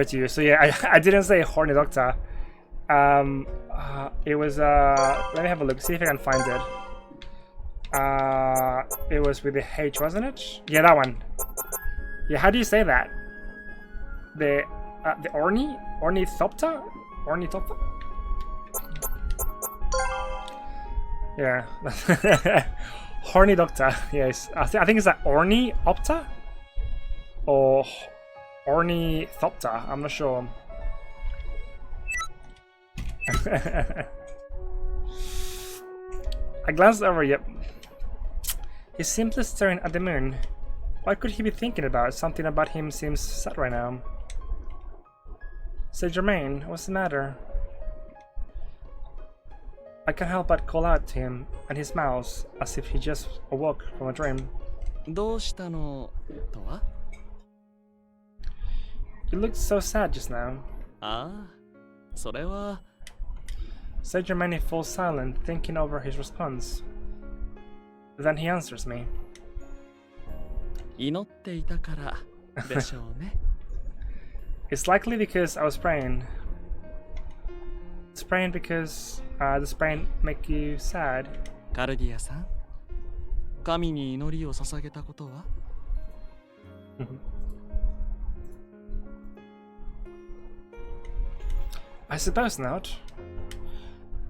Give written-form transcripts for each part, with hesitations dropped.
to you. So yeah, I didn't say horny doctor. It was let me have a look, see if I can find it. It was with the H, wasn't it? Yeah, that one. Yeah, how do you say that? The ornithopter? Ornithopter? Yeah. Horny doctor. Yes. I think it's like orniopter or ornithopter. I'm not sure. I glanced over. Yep. He's simply staring at the moon. What could he be thinking about? Something about him seems sad right now. Say, Germain, what's the matter? I can't help but call out to him, and he smiles as if he just awoke from a dream. どうしたのとは? You looked so sad just now. ああ、それは... Say, Germain falls silent, thinking over his response. Then he answers me. 祈っていたからでしょうね。It's likely because I was praying. It's praying because does praying make you sad? カルディアさん、神に祈りを捧げたことは? I suppose not.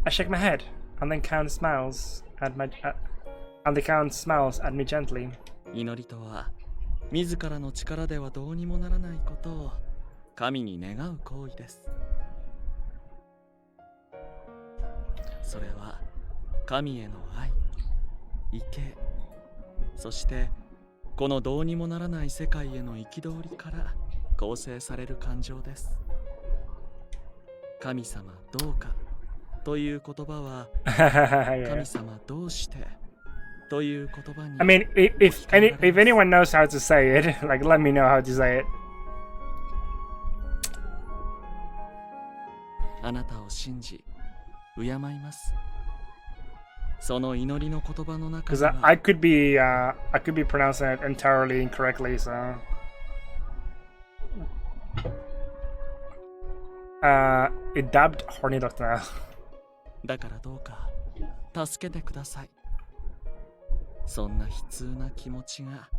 I shake my head, and then Count smiles at me gently. 祈りとは、自らの力ではどうにもならないことを神に願う行為です。それは神への愛、畏敬、そしてこのどうにもならない世界への憤りから構成される感情です。神様どうかという言葉は神様どうしてという言葉に I mean, if anyone knows how to say it, like let me know how to say it. あなたを信じ敬います。その祈りの言葉の中には Because I could be pronouncing it entirely incorrectly, so it dubbed horny doctor. だからどうか助けてください。そんな悲痛な気持ちが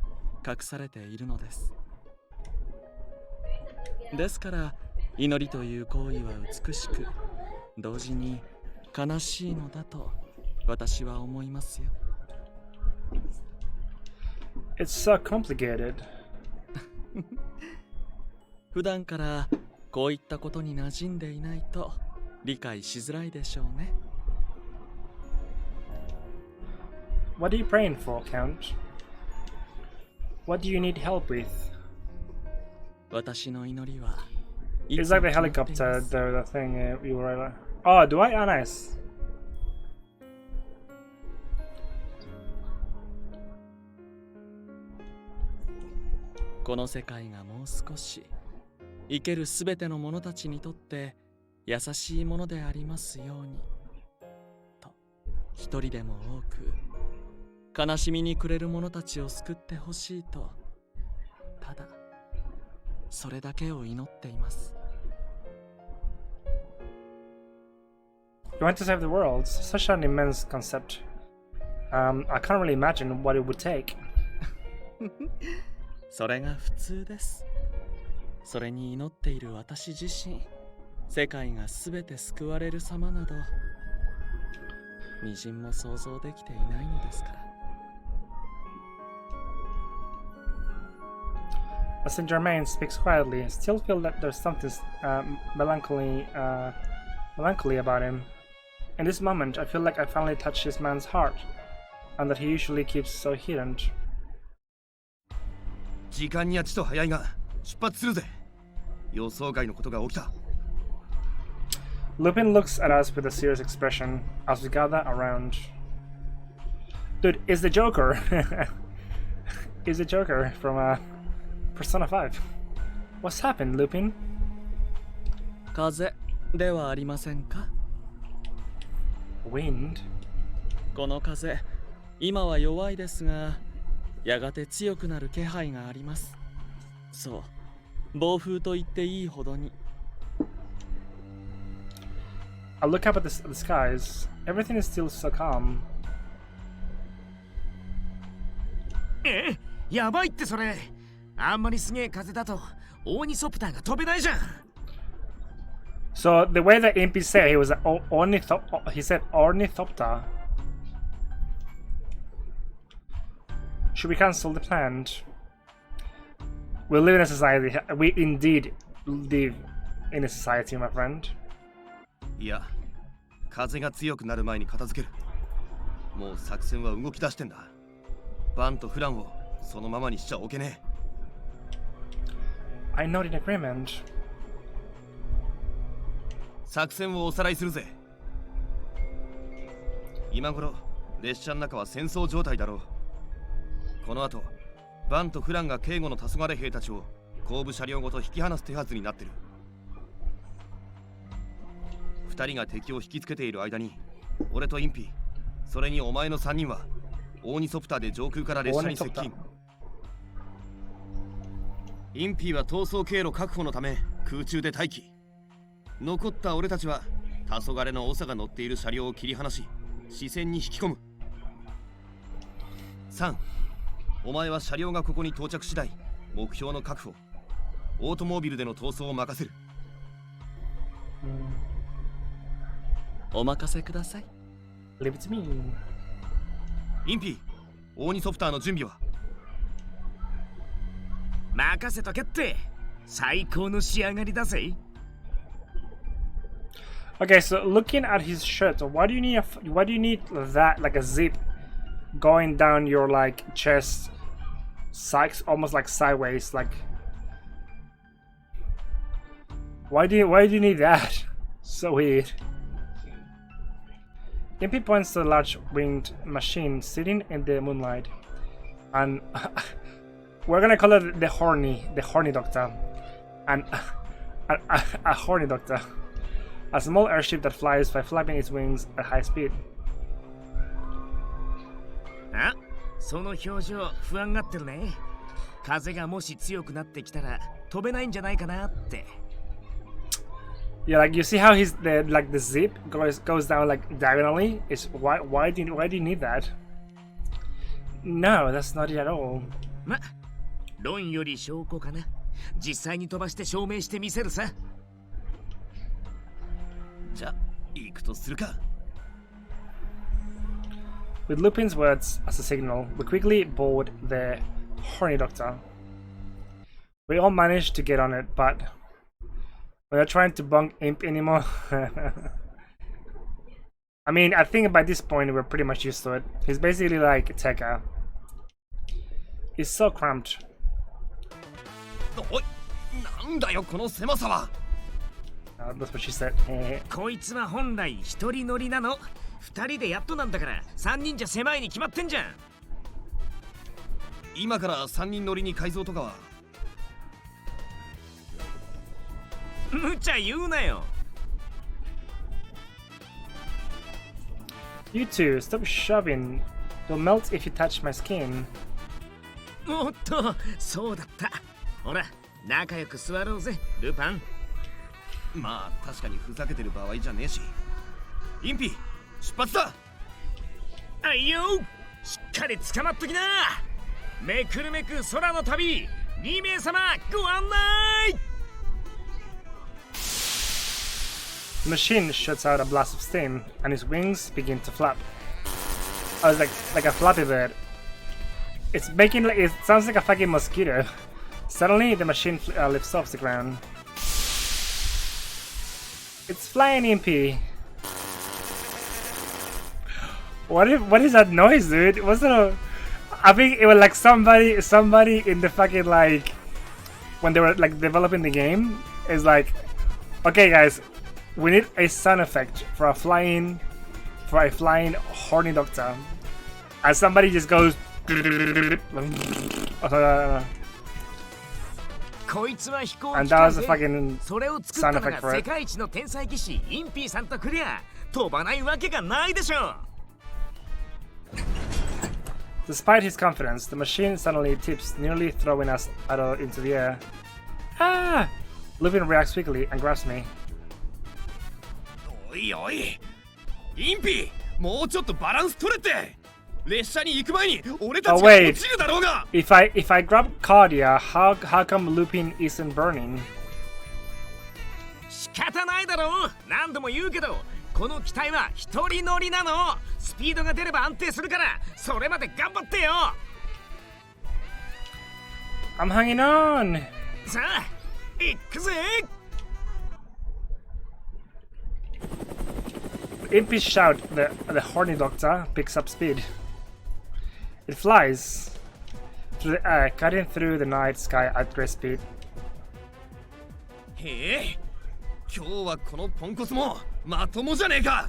隠されているのです。ですから祈りという行為は美しく、同時に悲しいのだと私は思いますよ。It's so complicated. 普段からこういったことに馴染んでいないと理解しづらいでしょうね。What are you praying for, Count? What do you need help with? 私の祈りは It's like the helicopter, the thing you were. Oh, do I? Oh, nice. この世界がもう少し生けるすべての者たちにとって優しいものでありますようにと、一人でも多く悲しみに暮れる者たちを救ってほしいと、ただそれだけを祈っています。 You want to save the world? Such an immense concept. I can't really imagine what it would take. それが普通です。それに祈っている私自身、世界がすべて救われる様などみじんも想像できていないのですから。As Germain speaks quietly, I still feel that there's something melancholy about him. In this moment, I feel like I finally touched this man's heart, and that he usually keeps so hidden. 時間にはちと早いが出発するぜ。予想外のことが起きた。Lupin looks at us with a serious expression as we gather around. Dude, it's the Joker. It's the Joker from Persona 5. What's happened, Lupin? 風ではありませんか? Wind? この風、今は弱いですが、やがて強くなる気配があります。そう、暴風と言っていいほどに。 I look up at the skies. Everything is still so calm. やばいってそれ。あんまりすげえ風だとオーニソプターが飛べないじゃん。 So the way that Impy said he was he said ornithopter. Should we cancel the plan? We live in a society. We indeed live in a society, my friend. いや、風が強くなる前に片付ける。もう作戦は動き出してんだ。バンとフランをそのままにしちゃおけねえ。 I note in agreement. 作戦をおさらいするぜ。今頃列車の中は戦争状態だろう。この後バンとフランが警護の黄昏兵たちを後部車両ごと引き離す手はずになってる。二人が敵を引きつけている間に俺とインピ、それにお前の3人はオーニソプターで上空から列車に接近。インピーは逃走経路確保のため空中で待機。残った俺たちは黄昏の長が乗っている車両を切り離し視線に引き込む。3、お前は車両がここに到着次第目標の確保、オートモービルでの逃走を任せる。お任せください。 Leave it to me. インピー、オーニソプターの準備は？任せとけって。最高の仕上がりだぜ。 Okay, so looking at his shirt, why do you need that like a zip going down your like chest, almost like sideways? Like, why do you need that? So weird. Impy points to a large winged machine sitting in the moonlight, and we're gonna call it the horny doctor, and a horny doctor. A small airship that flies by flapping its wings at high speed. あ、その表情不安がってるね。風がもし強くなってきたら飛べないんじゃないかなって。 Yeah, like you see how the zip goes down like diagonally. Is why do you need that? No, that's not it at all. ま、論より証拠かな。実際に飛ばして証明してみせるさ。 じゃあ行くとするか。 With Lupin's words as a signal, we quickly board the horny doctor. We all managed to get on it, but we're not trying to bunk Imp anymore. I mean, I think by this point we're pretty much used to it. He's basically like Tekka. He's so cramped. おい、なんだよこの狭さは。 That's what she said. こいつは本来一人乗りなの。二人でやっとなんだから三人じゃ狭いに決まってんじゃん。今から3人乗りに改造とかは？無茶言うなよ。 You two, stop shoving. You'll melt if you touch my skin. おっと、そうだった。ほら、仲良く座ろうぜ、ルパン。 まあ確かにふざけてる場合じゃねえし。インピ、出発だ。あいよ、しっかり捕まっときな。めくるめく空の旅、2名様ご案内。 The machine shoots out a blast of steam, and his wings begin to flap. Oh, it's like a flappy bird. It sounds like a fucking mosquito. Suddenly, the machine lifts off the ground. It's flying Impy. What is that noise, dude? What's that? I think it was like somebody in the fucking like when they were like developing the game is like, okay guys, we need a sound effect for a flying horny doctor, and somebody just goes. こいつは飛行 And 機 that 関 was a で fucking それを作ったの sound effect が for 世 it. 界一の天才技師インピーさんとクリア飛ばないわけがないでしょ。 Despite his confidence, the machine suddenly tips, nearly throwing us into the air. Ah! Lupin reacts quickly and grabs me. おいおいインピもうちょっとバランス取れて列車に行く前に俺たちが落ちるだろうが If I grab Cardia, how come Lupin isn't burning? 仕方ないだろう。何度も言うけどこの機体は一人乗りなの。スピードが出れば安定するからそれまで頑張ってよ。 I'm hanging on! さあ行くぜ。 Impy shout, the horny doctor picks up speed. It flies through the air, cutting through the night sky at great speed. へえ今日はこのポンコツもまともじゃねえか。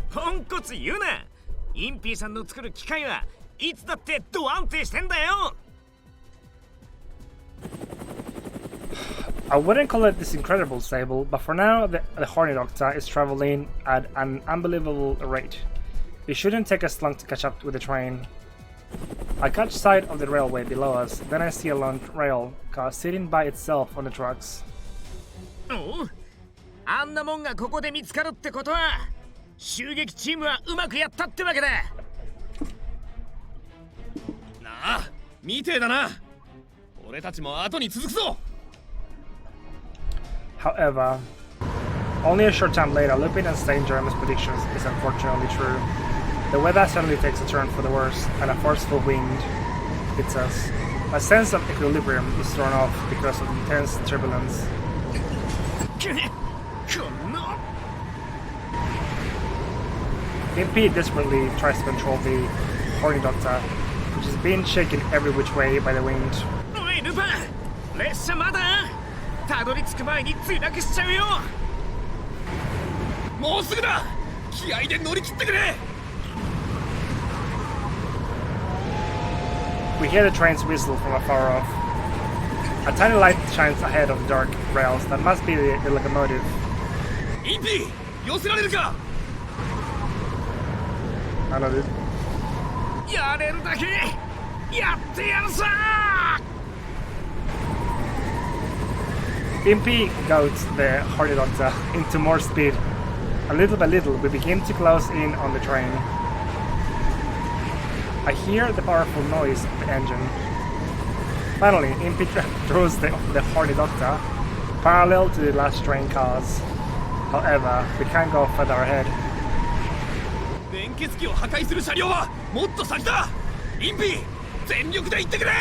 ポンコツ言うな。インピーさんの作る機械はいつだってド安定してんだよ。 I wouldn't call it this incredible stable, but for now the horny doctor is traveling at an unbelievable rate. It shouldn't take us long to catch up with the train. I catch sight of the railway below us, then I see a long rail car sitting by itself on the tracks. おうあんなもんがここで見つかるってことは襲撃チームはうまくやったってわけだ。なあみてえだな俺たちも後に続くぞ。 However, only a short time later, Lupin and Saint Germain's predictions is unfortunately true. The weather suddenly takes a turn for the worse, and a forceful wind hits us. My sense of equilibrium is thrown off because of intense turbulence. この Impy desperately tries to control the horny doctor, which is being shaken every which way by the wind. おいルパン列車まだたどり着く前に墜落しちゃうよ。もうすぐだ気合で乗り切ってくれ。 We hear the train's whistle from afar off. A tiny light shines ahead of the dark rails. That must be the locomotive. インピ寄せられるか。 I know, dude. やれるだけやってやるさ。 Impy goads the horny doctor into more speed. And little by little, we begin to close in on the train. I hear the powerful noise of the engine. Finally, Impy throws the horny doctor parallel to the last train cars. However, we can't go further ahead. 連結機を破壊する車両はもっと先だ。インピ全力で行ってくれ。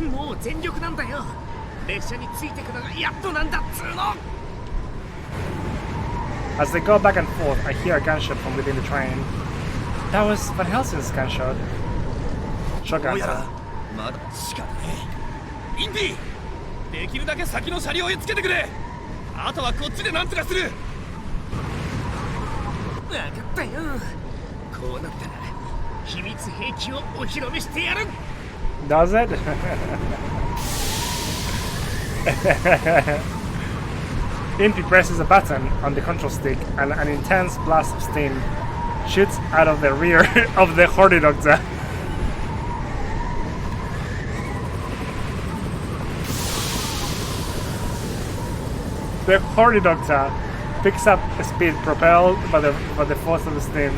もう全力なんだよ。列車についてくのがやっとなんだっつうの。 As they go back and forth, I hear a gunshot from within the train. That was Van Helsing's gunshot. どう Shotgun. やらまだ仕方ねえ。インピできるだけ先の車両へつけてくれ。あとはこっちでなんとかする。分かったよ。こうなったら秘密兵器をお披露目してやる。 Does it? Impy presses a button on the control stick and an intense blast of steam shoots out of the rear of the horny doctor. The horny doctor picks up speed propelled by the force of the steam.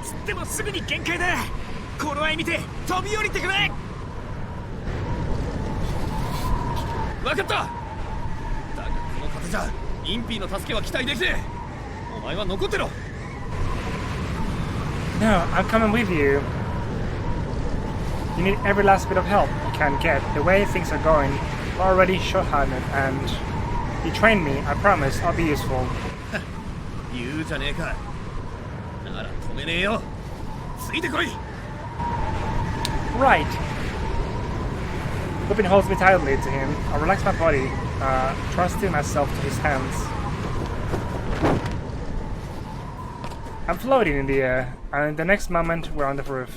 つってもすぐに限界だ。頃合い見て飛び降りてくれ。分かった。だがこの風じゃインピの助けは期待できねえ。お前は残ってろ。 No, I'm coming with you. You need every last bit of help you can get. The way things are going, we're already short-handed, and you train me. I promise I'll be useful. 言うじゃねえか。なら止めねえよ。ついてこい。 Right. Lupin holds me tightly to him. I relax my body, trusting myself to his hands. I'm floating in the air, and in the next moment, we're on the roof.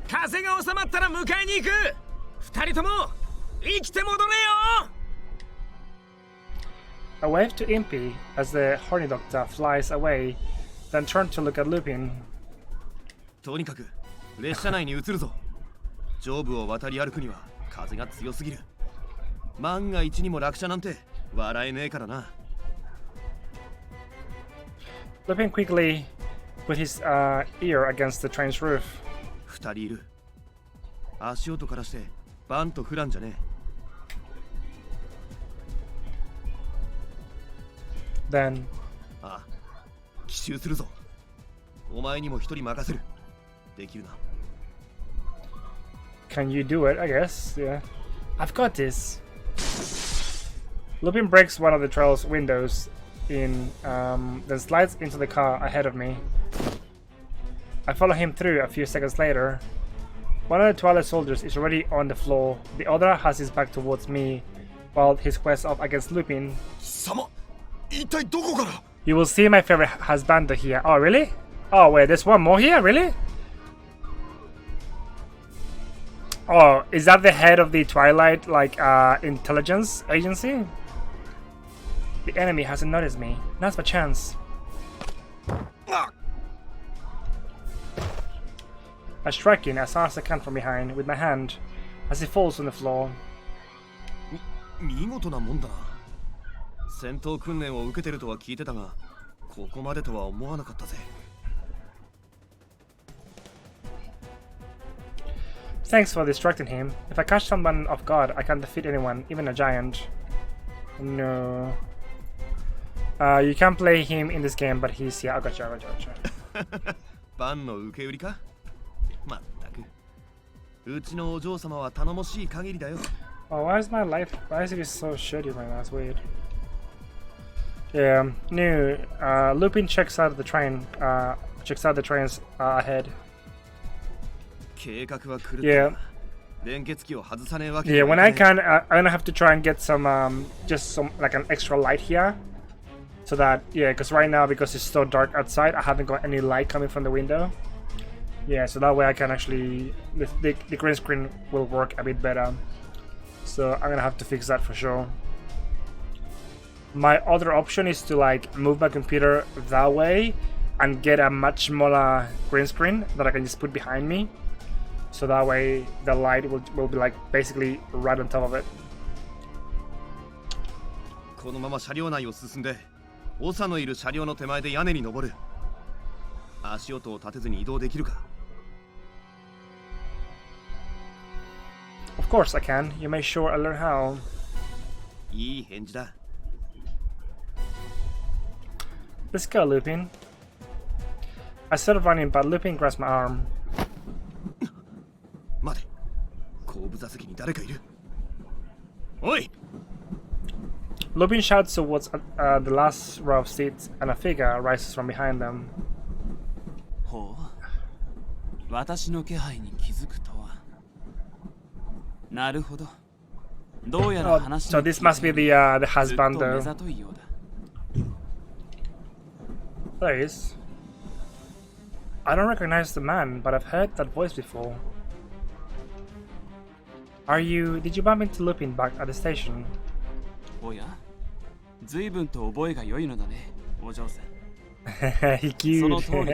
風が収まったら迎えに行く。二人とも生きて戻れよ。 I wave to Impy as the horny doctor flies away, then turn to look at Lupin. とにかく列車内に移るぞ。上部を渡り歩くには風が強すぎる。万が一にも落車なんて笑えねえからな。Lupin quickly put his ear against the train's roof. 二人いる。足音からしてバンとフランじゃねえ。Then ああ、奇襲するぞ。お前にも一人任せる。できるな。Can you do it? I guess. Yeah. I've got this. Lupin breaks one of the trail's windows in, then slides into the car ahead of me. I follow him through a few seconds later. One of the Twilight soldiers is already on the floor. The other has his back towards me, while he squares off against Lupin. 様、一体どこから？ You will see my favorite husband here. Oh, really? Oh, wait, there's one more here? Really? Oh, is that the head of the Twilight, like, intelligence agency? The enemy hasn't noticed me. Now's my chance. I strike in as hard as I can from behind with my hand as he falls on the floor. 見事なもんだな。戦闘訓練を受けてるとは聞いてたが、ここまでとは思わなかったぜ。Thanks for distracting him. If I catch someone off guard, I can't defeat anyone, even a giant. No. You can't play him in this game, but he's... Yeah, I got you. バンの受け売りか？まったく。うちのお嬢様は頼もしい限りだよ。Oh, why is my life... Why is it so shitty right now? That's weird. Yeah, new. Lupin checks out the train. Checks out the trains ahead. 計画は狂った。Yeah. 連結機を外さねえわけ。Yeah, when I can, I'm gonna have to try and get some, just some, like an extra light here. So that, yeah, because right now, because it's so dark outside, I haven't got any light coming from the window. Yeah, so that way I can actually, the green screen will work a bit better. So I'm gonna have to fix that for sure. My other option is to like move my computer that way and get a much smaller green screen that I can just put behind me. So that way the light will be like basically right on top of it. このまま車両内を進んで、長のいる車両の手前で屋根に登る。足音を立てずに移動できるか？ Of course I can. You may sure I learn how. いい返事だ。Let's go, Lupin. I started running, but Lupin grasped my arm. 待て。後部座席に誰かいる。おい！ Lupin shouts towards the last row of seats, and a figure rises from behind them. ほう、私の気配に気づくとは。なるほど。どうやら話 So this must be the husband, though. There he is. I don't recognize the man, but I've heard that voice before. Did you bump into Lupin back at the station? おや、随分と覚えが良いのだね、お嬢さん。He cute. その通り。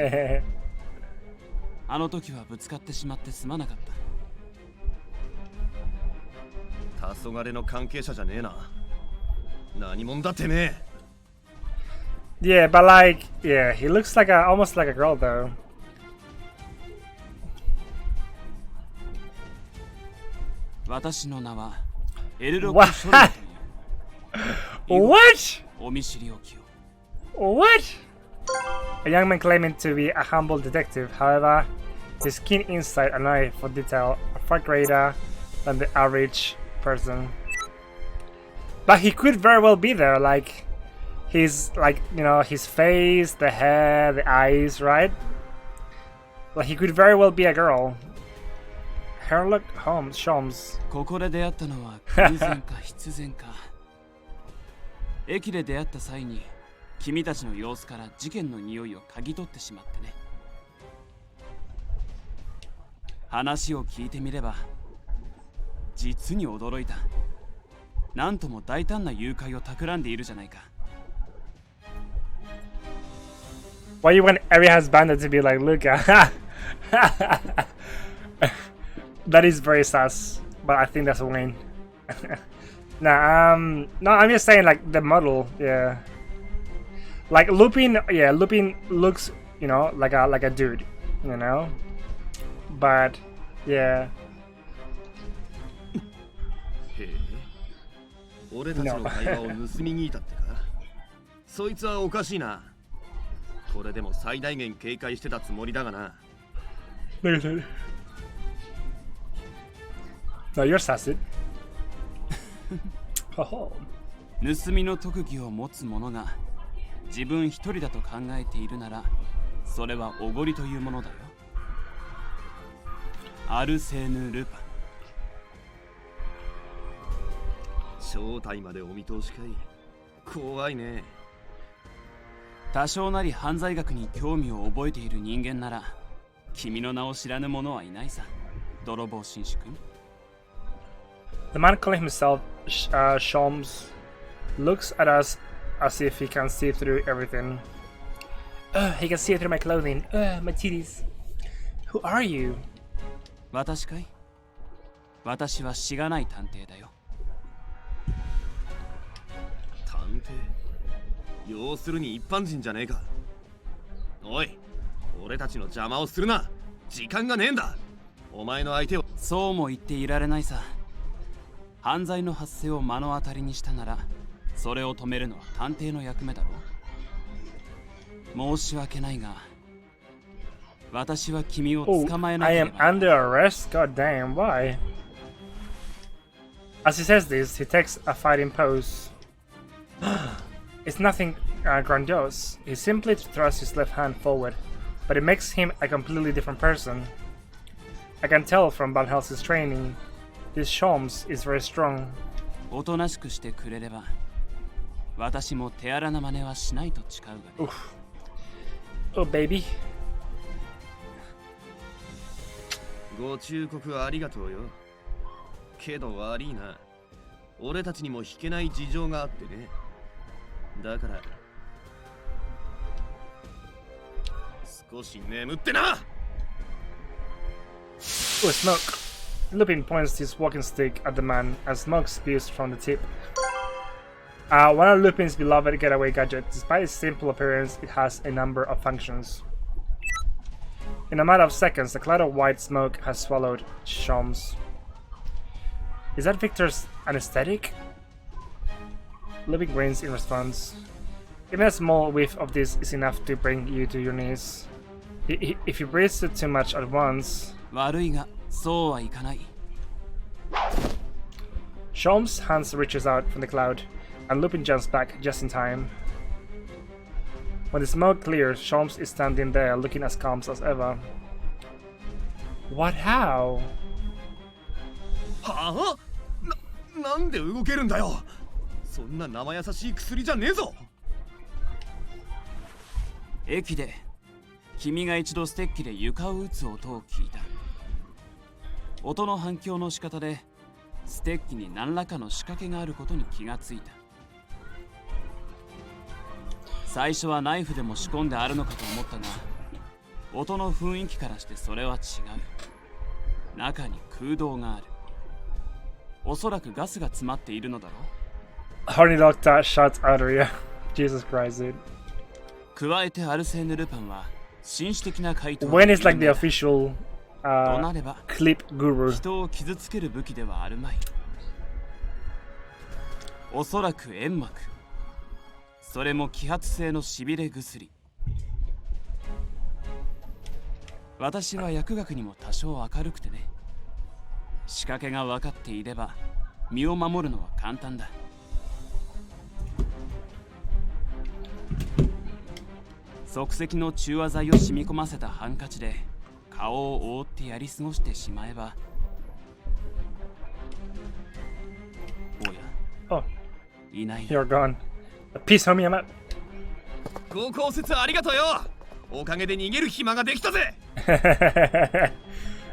あの時はぶつかってしまってすまなかった。黄昏の関係者じゃねえな。何者だてめえ。Yeah, but like, yeah, he looks like almost like a girl though. 私の名はエルロク・ショルダという。What? お見知りおきWhat? を。A young man claiming to be a humble detective, however, his keen insight and eye for detail are far greater than the average person. But he could very well be there, like his, like, you know, his face, the hair, the eyes, right? Like he could very well be a girl. Sherlock Holmes. ここで出会ったのは偶然か必然か。駅で出会った際に君たちの様子から事件の匂いを嗅ぎ取ってしまってね。話を聞いてみれば実に驚いた。なんとも大胆な誘拐を企んでいるじゃないか。Why you want every husband to be like Luca? That is very sus, but I think that's a win. Nah, no, I'm just saying like the model, yeah. Like Lupin, yeah, Lupin looks, you know, like a dude, you know. But yeah. へえ、俺たちの会話を盗み聞いたってか。そいつはおかしいな。これでも最大限警戒してたつもりだがな。Look at it. No, you're sassy. 盗みの特技を持つ者が自分一人だと考えているなら、それはおごりというものだよ。アルセーヌ・ルパン。正体までお見通しかい。怖いね。多少なり犯罪学に興味を覚えている人間なら、君の名を知らぬ者はいないさ、泥棒紳士君。The man calling himself Shams looks at us as if he can see through everything. He can see through my clothing. My titties. Who are you? 私かい？私はしがない探偵だよ。探偵？要するに一般人じゃねえか。おい、俺たちの邪魔をするな。時間がねえんだ。お前の相手を。そうも言っていられないさ。犯罪の発生を目の当たりにしたなら、それを止めるのは探偵の役目だろう。申し訳ないが、私は君を捕まえなければ。I am under arrest? God damn, why? As he says this, he takes a fighting pose. It's nothing grandiose. He simply thrusts his left hand forward, but it makes him a completely different person. I can tell from Van Helsing's training. This Shams is very strong. おとなしくしてくれれば、私も手荒な真似はしないと誓うがね。Oh baby. ご忠告ありがとうよ。けど悪いな。俺たちにも引けない事情があってね。だから少し眠ってな。Oh, smoke. Lupin points his walking stick at the man as smoke spews from the tip. One of Lupin's beloved getaway gadgets. Despite its simple appearance, it has a number of functions. In a matter of seconds, a cloud of white smoke has swallowed Shams. Is that Victor's anesthetic? Lupin grins in response. Even a small whiff of this is enough to bring you to your knees. If you breathe it too much at once... 悪いが、そうはいかない。Shams' hands reaches out from the cloud, and Lupin jumps back just in time. When the smoke clears, Shams is standing there looking as calm as ever. What? How? はあ？なんで動けるんだよ。そんな生優しい薬じゃねえぞ。駅で君が一度ステッキで床を打つ音を聞いた。音の反響の仕方でステッキに何らかの仕掛けがあることに気がついた。最初はナイフでも仕込んであるのかと思ったが、音の雰囲気からしてそれは違う。中に空洞がある。おそらくガスが詰まっているのだろう。Horny doctor shouts out at you. Jesus Christ, dude. 加えてアルセーヌ・ルパンは紳士的な回答。When is like the official clip guru? 人を傷つける武器ではあるまい。おそらく煙幕。それも揮発性のしびれ薬。私は薬学にも多少明るくてね。仕掛けが分かっていれば身を守るのは簡単だ。即席の中和剤を染み込ませたハンカチで顔を覆ってやり過ごしてしまえば。おや、Oh, いないな。 you're gone. Peace, homie, I'm out. ご高説ありがとうよ。おかげで逃げる暇ができたぜ。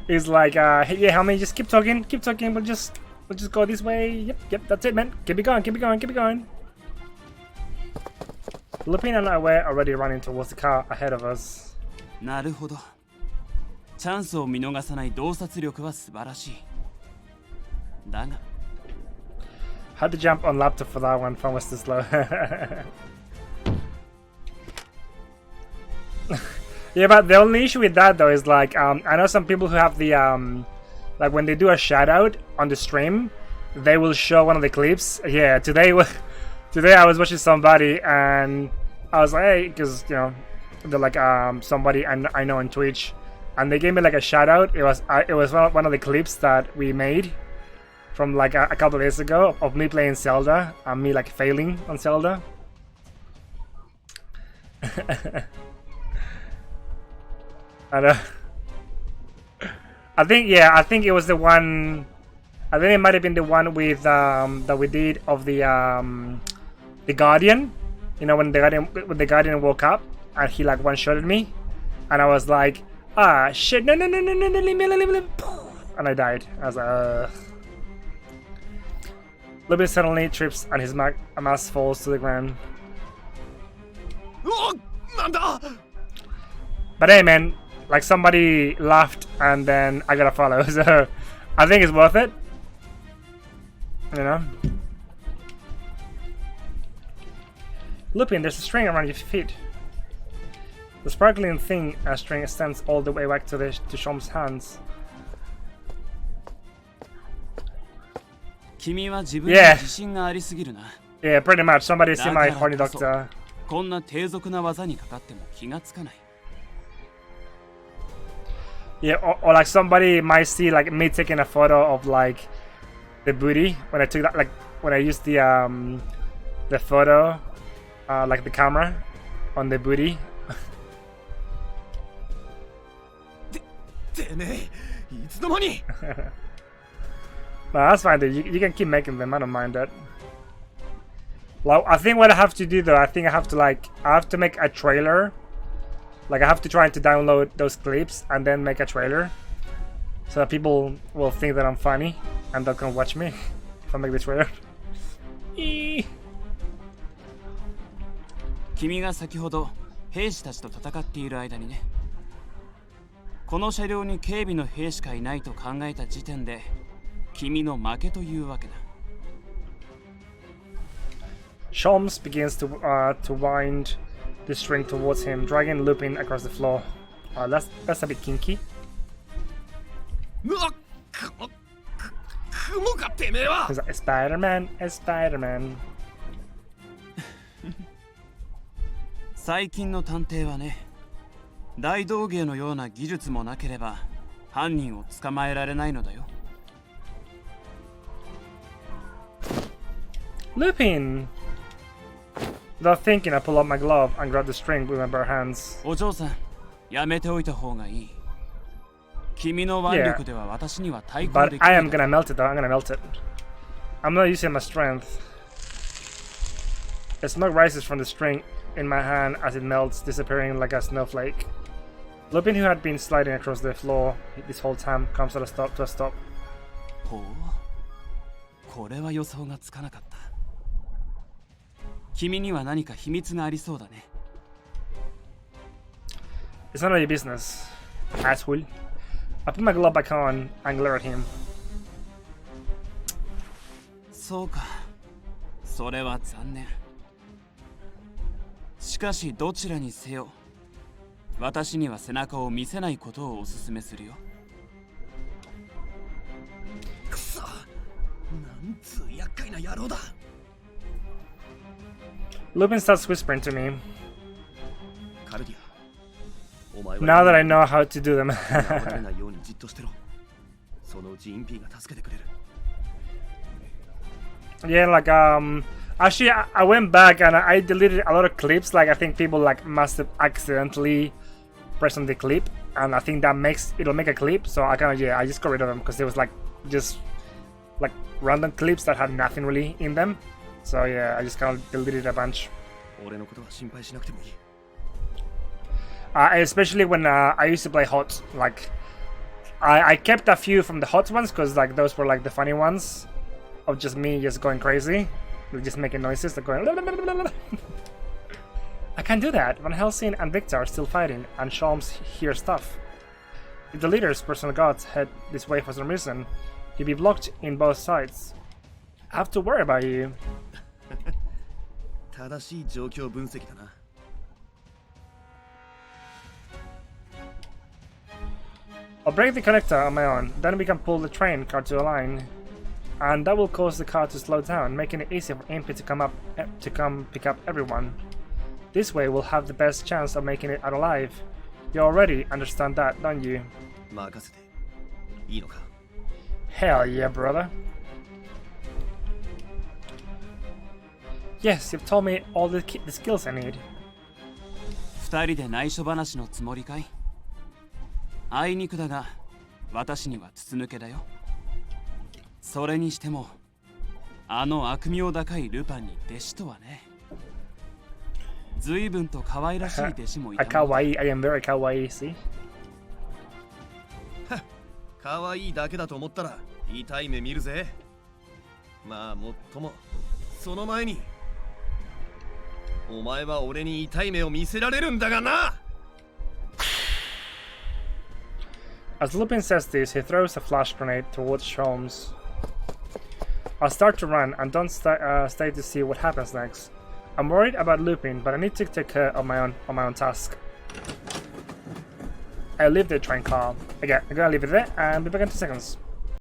He's like, yeah, homie, just keep talking. We'll just go this way. Yep, that's it, man. Keep it going. Lupin and I were already running towards the car ahead of us. なるほど。チャンスを見逃さない洞察力は素晴らしい。だが Had to jump on laptop for that one. Phone was too slow. Yeah, but the only issue with that though is like I know some people who have the like when they do a shout out on the stream, they will show one of the clips. Yeah, today I was watching somebody and I was like, hey, because you know they're like somebody I know on Twitch, and they gave me like a shout out. It was one of the clips that we made from like a couple of days ago of me playing Zelda and me like failing on Zelda. And I think it was the one. I think it might have been the one with that we did of the Guardian. You know when the Guardian woke up and he like one-shotted me, and I was like, ah shit, no, leave me, and I died. I was like, Lupin suddenly trips and his mask falls to the ground. But hey man, like somebody laughed and then I gotta follow, so I think it's worth it. You know? Lupin, there's a string around your feet. The sparkling thing string extends all the way back to Shom's hands. 君は自分に自信がありすぎるな。Yeah, pretty much. Somebody see my horny doctor. こんな低俗な技にかかっても気がつかない。Yeah, or like somebody might see like me taking a photo of like the booty when I took that, like when I used the photo, like the camera on the booty. No, that's fine dude. You can keep making them, I don't mind that. Well, I think what I have to do though, I have to make a trailer. Like I have to try to download those clips and then make a trailer, so that people will think that I'm funny and they'll come watch me if I make the trailer. 君が先ほど兵士たちと戦っている間にね、この車両に警備の兵しかいないと考えた時点で君の負けというわけだ。Sholmes begins to wind the string towards him, dragging Lupin across the floor. That's a bit kinky. He's like, Spider-Man, Spider-Man. 最近の探偵はね、大道芸のような技術もなければ犯人を捕まえられないのだよ。Lupin! Without thinking, I pull up my glove and grab the string with my bare hands. お嬢さん、やめておいた方がいい。君の腕力では私には対抗できない。But I am gonna melt it though, I'm gonna melt it. I'm not using my strength. The smoke rises from the string in my hand as it melts, disappearing like a snowflake. Lupin, who had been sliding across the floor this whole time, comes to a stop. ほう、これは予想がつかなかった。君には何か秘密がありそうだね。It's none of your business, asshole. I put my glove back on and glare at him. そうか、それは残念。しかしどちらにせよ、私には背中を見せないことをお勧めするよ。くそ、なんつう厄介な野郎だ。Lupin starts whispering to me. カルディア、お前は Now that I know how to do them. 煽られないようにじっとしてろ。そのうちインピーが助けてくれる。Yeah, like actually I went back and I deleted a lot of clips. Like I think people like must have accidentally pressed on the clip, and I think it'll make a clip. So I I just got rid of them because there was like just like random clips that had nothing really in them. So yeah, I just kind of deleted a bunch. 俺のことは心配しなくてもいい。Especially when I used to play HOT. Like I kept a few from the HOT ones because like those were like the funny ones of just me just going crazy, just making noises, like going. I can't do that. Van Helsing and Victor are still fighting, and Sholmes hears stuff. If the leader's personal guards head this way for some reason, you'll be blocked in both sides. I have to worry about you. 正しい状況分析だな。I'll break the connector on my own, then we can pull the train car to a line. And that will cause the car to slow down, making it easier for Impy to come pick up everyone. This way we'll have the best chance of making it out alive. You already understand that, don't you? 任せていいのか。 Hell yeah, brother. Yes, you've told me all the skills I need. 二人で内緒話のつもりかい？あいにくだが、私には筒抜けだよ。それにしても、あの悪名高いルパンに弟子とはね。随分と可愛らしい弟子もいた。Kawaii, I am very kawaii, see? 可愛いだけだと思ったら痛い目見るぜ。まあもっともその前にお前は俺に痛い目を見せられるんだがな。 As Lupin says this, he throws a flash grenade towards Sholmes. I'll start to run and don't stay to see what happens next. I'm worried about Lupin, but I need to take care of my own task. I leave the train car. Again, I'm gonna leave it there and be back in 2 seconds.